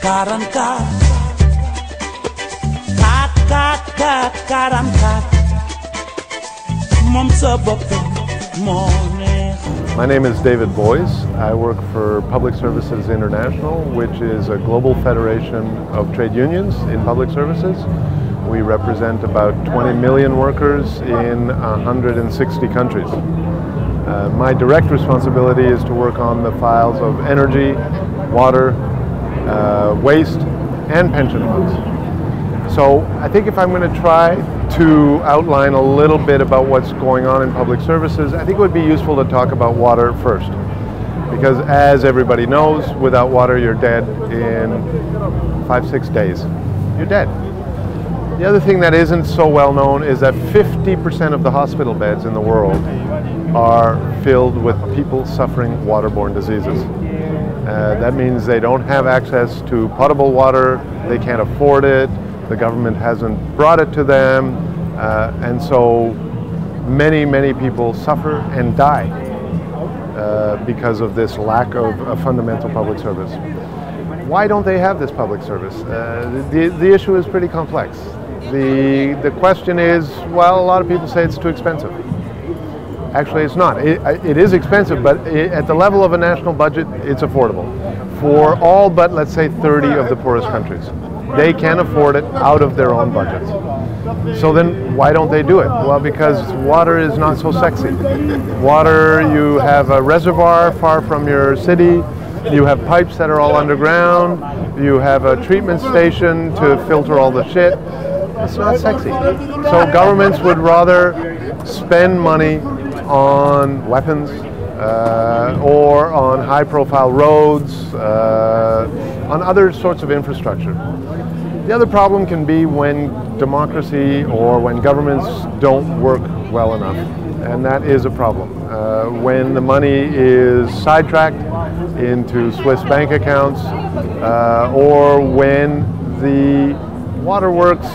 karam kat, kat kat kat karam kat, mom sa bopam mo neex. My name is David Boyes. I work for Public Services International, which is a global federation of trade unions in public services. We represent about 20 million workers in 160 countries. My direct responsibility is to work on the files of energy, water, waste, and pension funds. So I think if I'm going to try to outline a little bit about what's going on in public services, I think it would be useful to talk about water first. Because as everybody knows, without water you're dead in 5-6 days. You're dead. The other thing that isn't so well known is that 50% of the hospital beds in the world are filled with people suffering waterborne diseases. That means they don't have access to potable water, they can't afford it, the government hasn't brought it to them, and so many people suffer and die because of this lack of a fundamental public service. Why don't they have this public service? The issue is pretty complex. The question is, well, a lot of people say it's too expensive. Actually, it's not. It is expensive, but at the level of a national budget, it's affordable. For all but, let's say, 30 of the poorest countries. They can afford it out of their own budgets. So then why don't they do it? Well, because water is not so sexy. Water, you have a reservoir far from your city, you have pipes that are all underground, you have a treatment station to filter all the shit. It's not sexy. So governments would rather spend money on weapons or on high-profile roads, on other sorts of infrastructure. The other problem can be when democracy or when governments don't work well enough, and that is a problem. When the money is sidetracked into Swiss bank accounts, or when the waterworks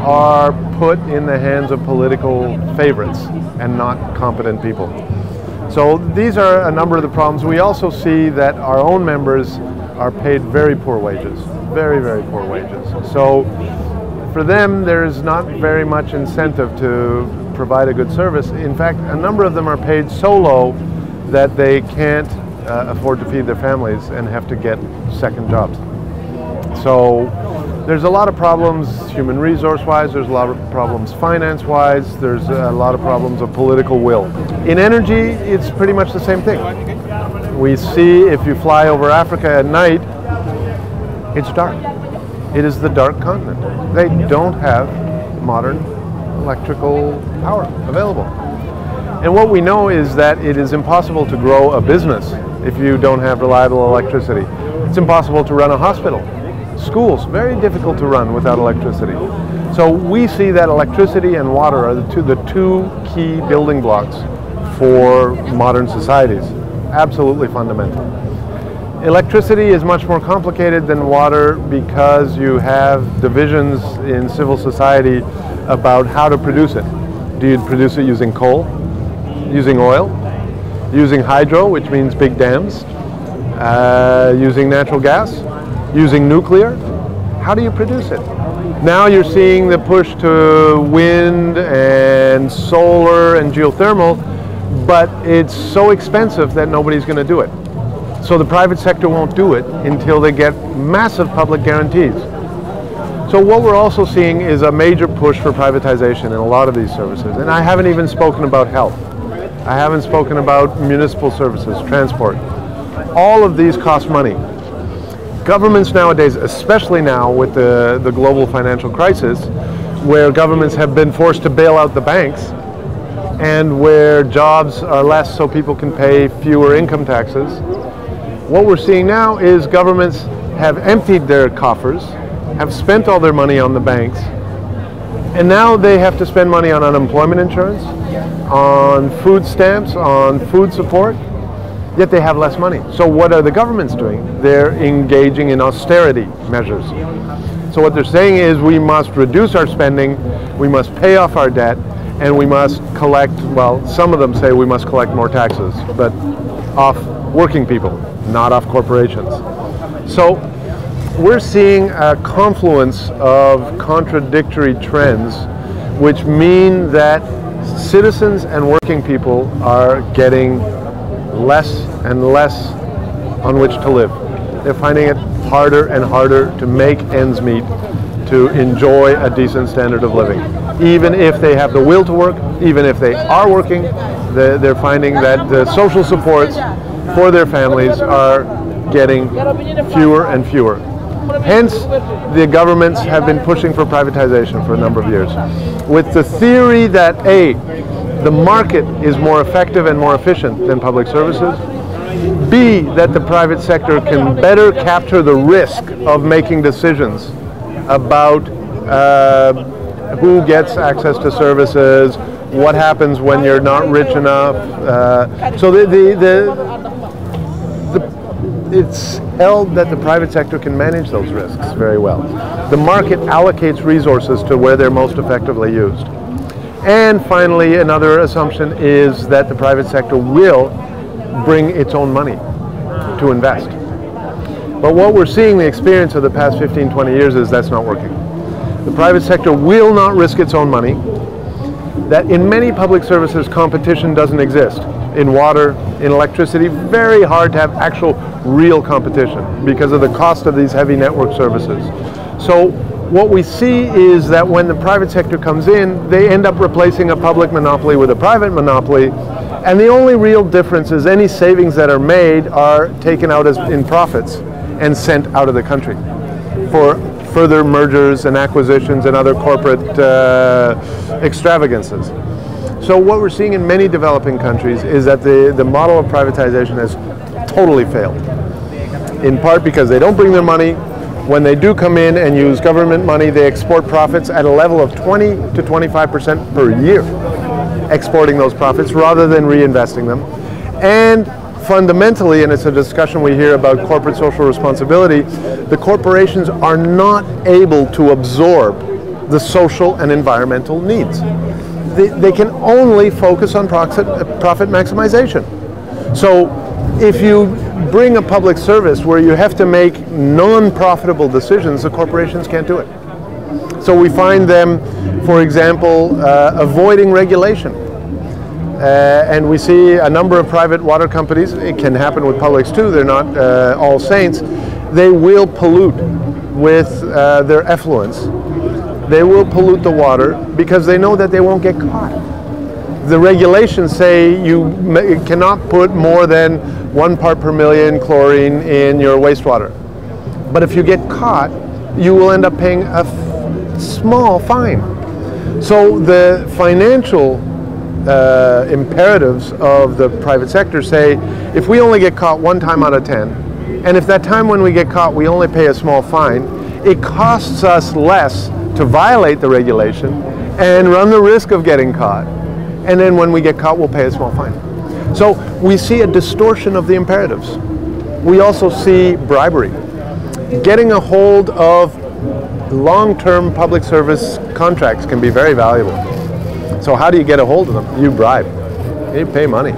are put in the hands of political favorites and not competent people. So these are a number of the problems. We also see that our own members are paid very poor wages, very poor wages. So for them, there's not very much incentive to provide a good service. In fact, a number of them are paid so low that they can't afford to feed their families and have to get second jobs. So there's a lot of problems human resource-wise, there's a lot of problems finance-wise, there's a lot of problems of political will. In energy, it's pretty much the same thing. We see if you fly over Africa at night, it's dark. It is the dark continent. They don't have modern electrical power available. And what we know is that it is impossible to grow a business if you don't have reliable electricity. It's impossible to run a hospital. Schools, very difficult to run without electricity. So we see that electricity and water are the two key building blocks for modern societies. Absolutely fundamental. Electricity is much more complicated than water because you have divisions in civil society about how to produce it. Do you produce it using coal, using oil, using hydro, which means big dams, using natural gas, using nuclear? How do you produce it? Now you're seeing the push to wind and solar and geothermal, but it's so expensive that nobody's going to do it. So the private sector won't do it until they get massive public guarantees. So what we're also seeing is a major push for privatization in a lot of these services. And I haven't even spoken about health. I haven't spoken about municipal services, transport. All of these cost money. Governments nowadays, especially now with the global financial crisis, where governments have been forced to bail out the banks and where jobs are less so people can pay fewer income taxes, what we're seeing now is governments have emptied their coffers, have spent all their money on the banks, and now they have to spend money on unemployment insurance, on food stamps, on food support, yet they have less money. So what are the governments doing? They're engaging in austerity measures. So what they're saying is we must reduce our spending, we must pay off our debt, and we must collect, well, some of them say we must collect more taxes, but off working people, not off corporations. So we're seeing a confluence of contradictory trends which mean that citizens and working people are getting less and less on which to live. They're finding it harder and harder to make ends meet, to enjoy a decent standard of living. Even if they have the will to work, even if they are working, they're finding that the social supports for their families are getting fewer and fewer. Hence, the governments have been pushing for privatization for a number of years, with the theory that A, the market is more effective and more efficient than public services, B, that the private sector can better capture the risk of making decisions about who gets access to services, what happens when you're not rich enough. So it's held that the private sector can manage those risks very well. The market allocates resources to where they're most effectively used. And finally, another assumption is that the private sector will bring its own money to invest. But what we're seeing, the experience of the past 15, 20 years, is that's not working. The private sector will not risk its own money. That in many public services, competition doesn't exist. In water, in electricity, very hard to have actual real competition because of the cost of these heavy network services. So what we see is that when the private sector comes in, they end up replacing a public monopoly with a private monopoly, and the only real difference is any savings that are made are taken out as in profits and sent out of the country for further mergers and acquisitions and other corporate extravagances. So what we're seeing in many developing countries is that the model of privatization has totally failed, in part because they don't bring their money. When they do come in and use government money, they export profits at a level of 20 to 25% per year, exporting those profits rather than reinvesting them. And fundamentally, and it's a discussion we hear about corporate social responsibility, the corporations are not able to absorb the social and environmental needs. They can only focus on profit maximization. So if you bring a public service where you have to make non-profitable decisions, the corporations can't do it. So we find them, for example, avoiding regulation. And we see a number of private water companies, it can happen with publics too, they're not all saints, they will pollute with their effluents. They will pollute the water because they know that they won't get caught. The regulations say you cannot put more than 1 part per million chlorine in your wastewater. But if you get caught, you will end up paying a small fine. So the financial imperatives of the private sector say, if we only get caught 1 time out of 10, and if that time when we get caught we only pay a small fine, it costs us less to violate the regulation and run the risk of getting caught. And then when we get caught, we'll pay a small fine. So we see a distortion of the imperatives. We also see bribery. Getting a hold of long-term public service contracts can be very valuable. So how do you get a hold of them? You bribe. You pay money.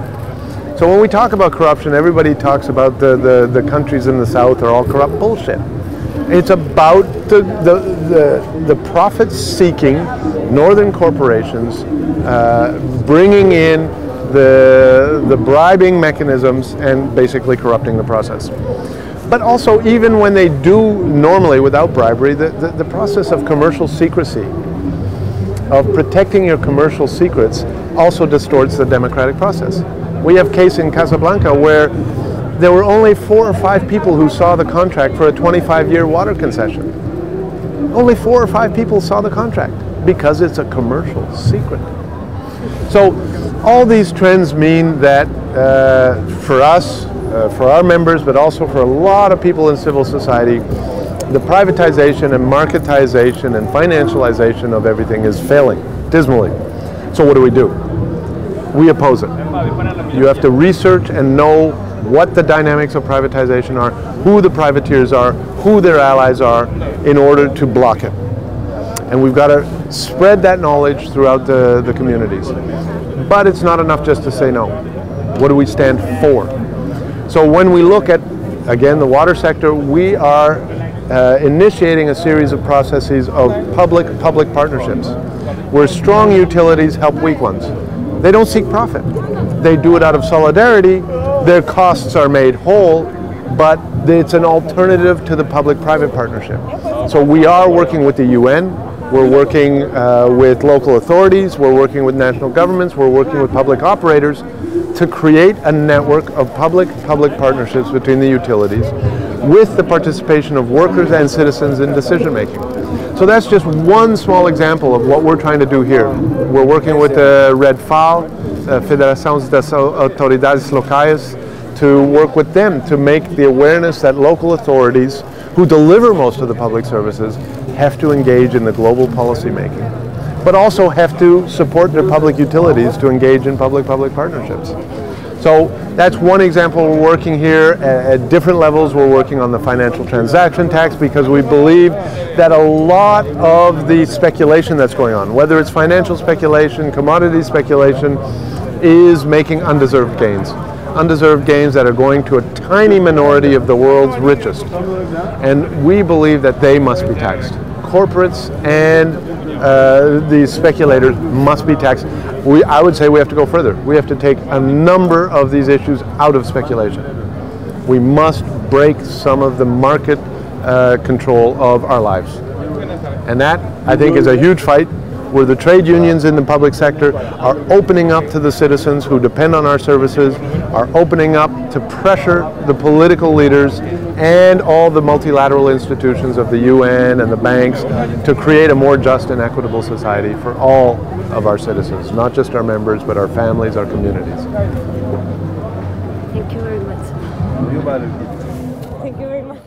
So when we talk about corruption, everybody talks about the countries in the South are all corrupt. Bullshit. It's about the profit-seeking northern corporations bringing in the bribing mechanisms and basically corrupting the process. But also, even when they do normally without bribery, the process of commercial secrecy, of protecting your commercial secrets, also distorts the democratic process. We have a case in Casablanca where there were only 4 or 5 people who saw the contract for a 25-year water concession. Only 4 or 5 people saw the contract because it's a commercial secret. So all these trends mean that for us, for our members, but also for a lot of people in civil society, the privatization and marketization and financialization of everything is failing dismally. So what do? We oppose it. You have to research and know what the dynamics of privatization are, who the privateers are, who their allies are, in order to block it. And we've got to spread that knowledge throughout the communities. But it's not enough just to say no. What do we stand for? So when we look at, again, the water sector, we are initiating a series of processes of public-public partnerships, where strong utilities help weak ones. They don't seek profit. They do it out of solidarity. Their costs are made whole, but it's an alternative to the public-private partnership. So we are working with the UN, we're working with local authorities, we're working with national governments, we're working with public operators to create a network of public-public partnerships between the utilities with the participation of workers and citizens in decision making. So that's just one small example of what we're trying to do here. We're working with the REDFAL, Federação das Autoridades Locais, to work with them to make the awareness that local authorities who deliver most of the public services have to engage in the global policy making, but also have to support their public utilities to engage in public-public partnerships. So that's one example. We're working here at different levels. We're working on the financial transaction tax because we believe that a lot of the speculation that's going on, whether it's financial speculation, commodity speculation, is making undeserved gains. Undeserved gains that are going to a tiny minority of the world's richest. And we believe that they must be taxed. Corporates and the speculators must be taxed. I would say we have to go further. We have to take a number of these issues out of speculation. We must break some of the market control of our lives. And that, I think, is a huge fight where the trade unions in the public sector are opening up to the citizens who depend on our services, are opening up to pressure the political leaders and all the multilateral institutions of the UN and the banks to create a more just and equitable society for all of our citizens, not just our members, but our families, our communities. Thank you very much. Thank you very much.